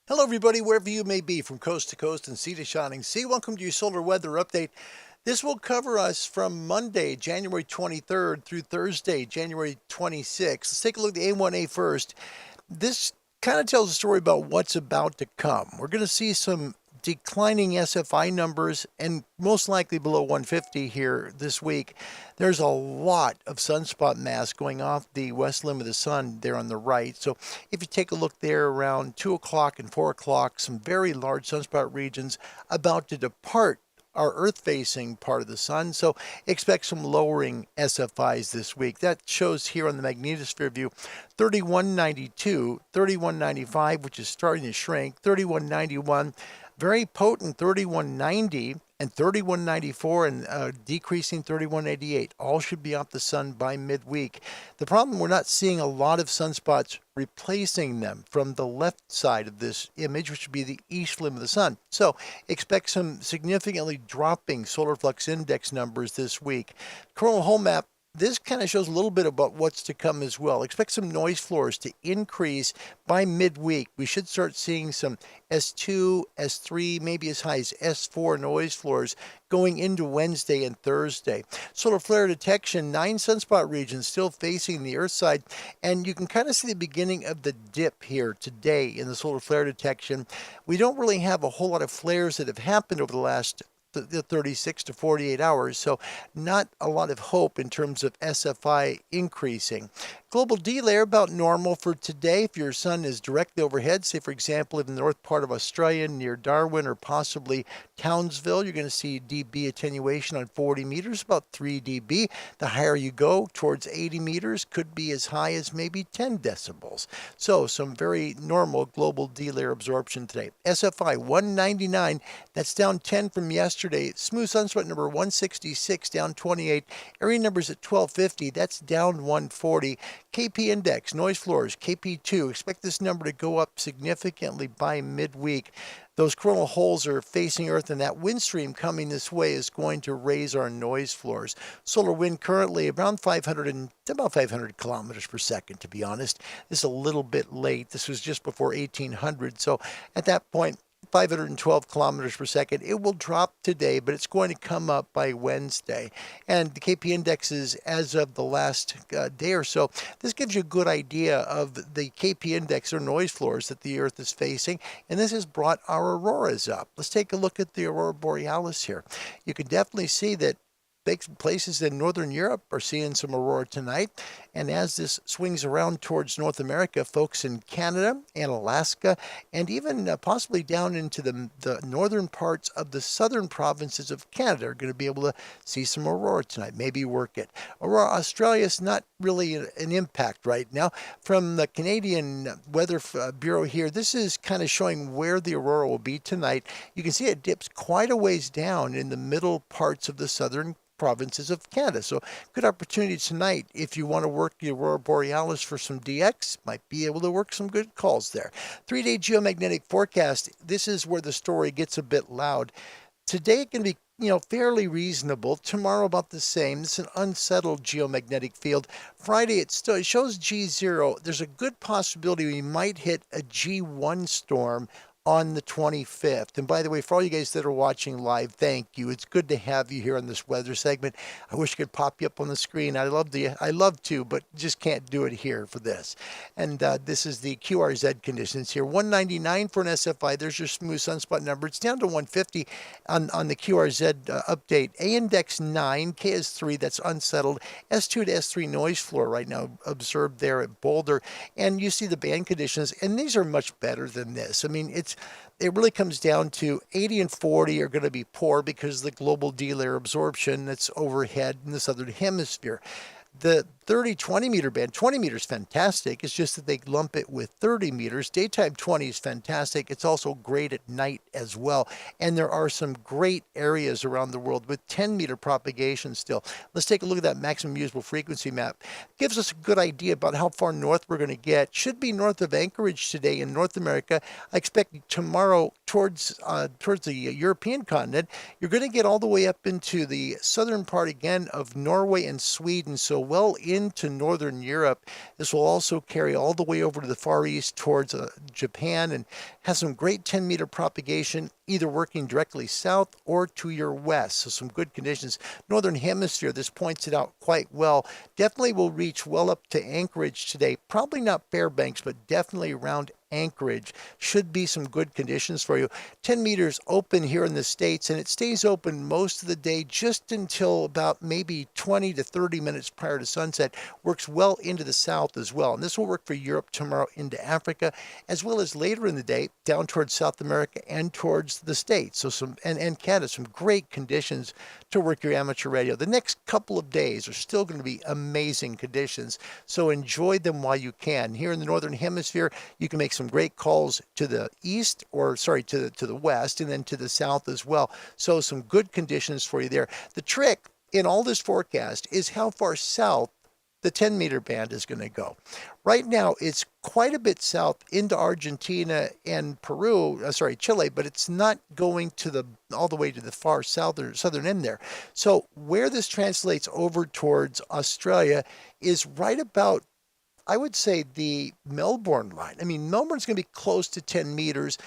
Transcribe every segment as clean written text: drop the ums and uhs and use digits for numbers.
Hello, everybody, wherever you may be, from coast to coast and sea to shining sea. Welcome to your solar weather update. This will cover us from Monday, January 23rd through Thursday, January 26th. Let's take a look at the A1A first. This kind of tells a story about what's about to come. We're going to see some declining SFI numbers and most likely below 150 here this week. There's a lot of sunspot mass going off the west limb of the sun there on the right. So if you take a look there around 2 o'clock and 4 o'clock, some very large sunspot regions about to depart our Earth-facing part of the sun, so expect some lowering SFIs this week. That shows here on the magnetosphere view 3192, 3195, which is starting to shrink, 3191, very potent 3190, and 3194 and decreasing 3188. All should be off the sun by midweek. The problem, we're not seeing a lot of sunspots replacing them from the left side of this image, which would be the east limb of the sun. So expect some significantly dropping solar flux index numbers this week. Coronal hole map. This kind of shows a little bit about what's to come as well. Expect some noise floors to increase by midweek. We should start seeing some S2, S3, maybe as high as S4 noise floors going into Wednesday and Thursday. Solar flare detection, 9 sunspot regions still facing the Earth side, and you can kind of see the beginning of the dip here today in the solar flare detection. We don't really have a whole lot of flares that have happened over the last 36 to 48 hours, so not a lot of hope in terms of SFI increasing. Global D layer about normal for today. If your sun is directly overhead, say for example in the north part of Australia near Darwin or possibly Townsville, you're going to see dB attenuation on 40 meters, about 3 dB. The higher you go towards 80 meters, could be as high as maybe 10 decibels. So some very normal global D layer absorption today. SFI 199, that's down 10 from yesterday. Smooth sunspot number 166, down 28. Area numbers at 1250, that's down 140. KP index, noise floors, KP2. Expect this number to go up significantly by midweek. Those coronal holes are facing Earth, and that wind stream coming this way is going to raise our noise floors. Solar wind currently around about 500 kilometers per second, to be honest. This is a little bit late. This was just before 1800, so at that point, 512 kilometers per second. It will drop today, but it's going to come up by Wednesday. And the KP indexes as of the last day or so, this gives you a good idea of the KP index or noise floors that the Earth is facing. And this has brought our auroras up. Let's take a look at the aurora borealis here. You can definitely see that big places in northern Europe are seeing some aurora tonight. And as this swings around towards North America, folks in Canada and Alaska, and even possibly down into the northern parts of the southern provinces of Canada are going to be able to see some aurora tonight, maybe work it. Aurora Australia is not really an impact right now. From the Canadian Weather Bureau here, this is kind of showing where the aurora will be tonight. You can see it dips quite a ways down in the middle parts of the southern provinces of Canada. So good opportunity tonight if you want to work the aurora borealis for some DX, might be able to work some good calls there. 3-day geomagnetic forecast. This is where the story gets a bit loud. Today it can be fairly reasonable. Tomorrow about the same. It's an unsettled geomagnetic field. Friday it shows G0. There's a good possibility we might hit a G1 storm on the 25th. And by the way, for all you guys that are watching live, thank you. It's good to have you here on this weather segment. I wish I could pop you up on the screen. I love to, but just can't do it here for this. And this is the QRZ conditions here. 199 for an SFI. There's your smooth sunspot number. It's down to 150 on the QRZ update. A index 9, K is 3. That's unsettled. S2 to S3 noise floor right now observed there at Boulder. And you see the band conditions, and these are much better than this. I mean, it really comes down to 80 and 40 are going to be poor because of the global D layer absorption that's overhead in the southern hemisphere. The 30-20 meter band, 20 meters fantastic. It's just that they lump it with 30 meters. Daytime 20 is fantastic. It's also great at night as well. And there are some great areas around the world with 10 meter propagation still. Let's take a look at that maximum usable frequency map. Gives us a good idea about how far north we're going to get. Should be north of Anchorage today in North America. I expect tomorrow towards the European continent, you're going to get all the way up into the southern part again of Norway and Sweden. So well in into northern Europe. This will also carry all the way over to the Far East towards Japan, and has some great 10-meter propagation, either working directly south or to your west. So some good conditions. Northern Hemisphere, this points it out quite well. Definitely will reach well up to Anchorage today. Probably not Fairbanks, but definitely around Anchorage. Should be some good conditions for you. 10 meters open here in the States, and it stays open most of the day just until about maybe 20 to 30 minutes prior to sunset. Works well into the south as well. And this will work for Europe tomorrow, into Africa, as well as later in the day down towards South America and towards the States. So and Canada, some great conditions to work your amateur radio. The next couple of days are still going to be amazing conditions, so enjoy them while you can. Here in the Northern Hemisphere, you can make some great calls to the east, or sorry, to the west, and then to the south as well. So some good conditions for you there. The trick in all this forecast is how far south the 10-meter band is going to go. Right now, it's quite a bit south into Argentina and Chile, but it's not going to all the way to the far southern end there. So where this translates over towards Australia is right about, I would say, the Melbourne line. I mean, Melbourne's going to be close to 10 meters.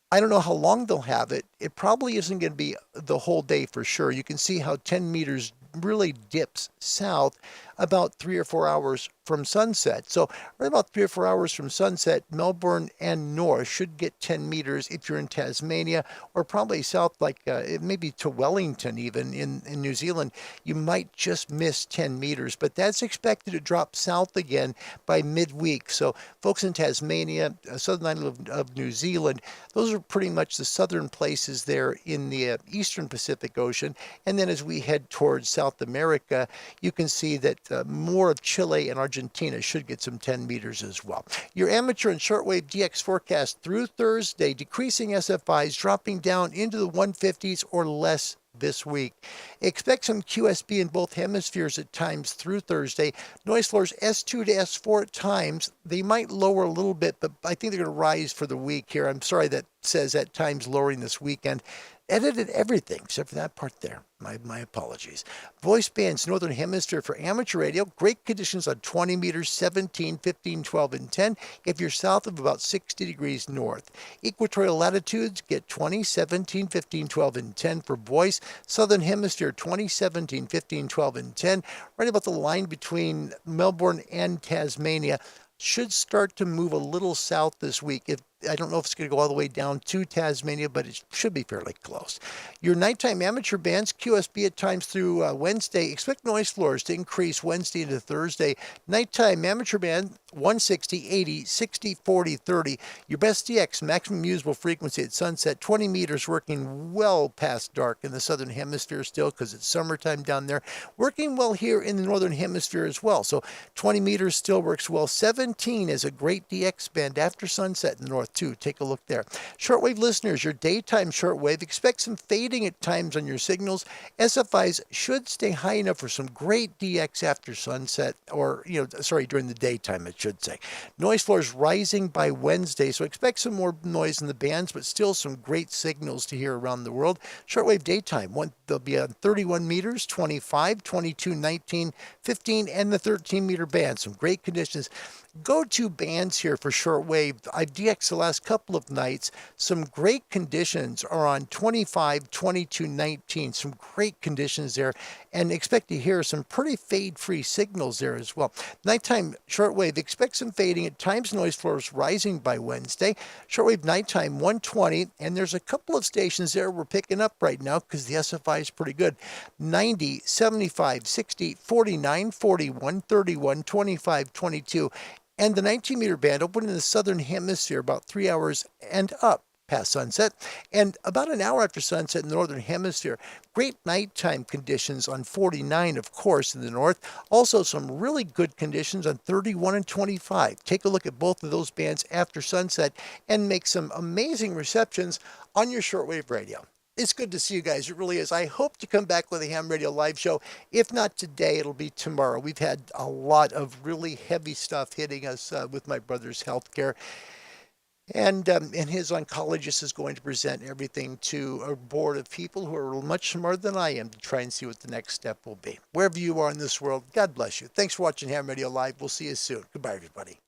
I don't know how long they'll have it. It probably isn't going to be the whole day for sure. You can see how 10 meters really dips south about 3 or 4 hours from sunset. So right about 3 or 4 hours from sunset, Melbourne and north should get 10 meters if you're in Tasmania, or probably south, like maybe to Wellington even in New Zealand. You might just miss 10 meters, but that's expected to drop south again by midweek. So folks in Tasmania, southern island of New Zealand, those are pretty much the southern places there in the eastern Pacific Ocean. And then as we head towards South America, you can see that more of Chile and Argentina should get some 10 meters as well. Your amateur and shortwave DX forecast through Thursday: decreasing SFIs, dropping down into the 150s or less this week. Expect some QSB in both hemispheres at times through Thursday. Noise floors S2 to S4 at times. They might lower a little bit, but I think they're going to rise for the week here. I'm sorry that says at times lowering this weekend. Edited everything except for that part there. My apologies. Voice bands, Northern Hemisphere for amateur radio. Great conditions on 20 meters, 17, 15, 12, and 10 if you're south of about 60 degrees north. Equatorial latitudes get 20, 17, 15, 12, and 10 for voice. Southern Hemisphere 20, 17, 15, 12, and 10. Right about the line between Melbourne and Tasmania. Should start to move a little south this week. I don't know if it's going to go all the way down to Tasmania, but it should be fairly close. Your nighttime amateur bands, QSB at times through Wednesday. Expect noise floors to increase Wednesday into Thursday. Nighttime amateur band, 160, 80, 60, 40, 30. Your best DX, maximum usable frequency at sunset, 20 meters, working well past dark in the southern hemisphere still because it's summertime down there. Working well here in the northern hemisphere as well. So 20 meters still works well. 17 is a great DX band after sunset in the north too. Take a look there. Shortwave listeners, your daytime shortwave, expect some fading at times on your signals. SFIs should stay high enough for some great DX after sunset, or during the daytime, I should say. Noise floors rising by Wednesday, so expect some more noise in the bands, but still some great signals to hear around the world. Shortwave daytime, they'll be on 31 meters, 25, 22, 19, 15, and the 13 meter band. Some great conditions. Go-to bands here for shortwave. I've DX'd the last couple of nights. Some great conditions are on 25, 22, 19. Some great conditions there, and expect to hear some pretty fade-free signals there as well. Nighttime shortwave, expect some fading at times. Noise floors rising by Wednesday. Shortwave nighttime 120, and there's a couple of stations there we're picking up right now because the SFI is pretty good. 90, 75, 60, 49, 41, 31, 25, 22. And the 19 meter band open in the southern hemisphere about 3 hours and up past sunset, and about an hour after sunset in the northern hemisphere. Great nighttime conditions on 49, of course, in the north. Also some really good conditions on 31 and 25. Take a look at both of those bands after sunset and make some amazing receptions on your shortwave radio. It's good to see you guys. It really is. I hope to come back with a ham radio live show. If not today, it'll be tomorrow. We've had a lot of really heavy stuff hitting us with my brother's health care. And his oncologist is going to present everything to a board of people who are much smarter than I am to try and see what the next step will be. Wherever you are in this world, God bless you. Thanks for watching Ham Radio Live. We'll see you soon. Goodbye, everybody.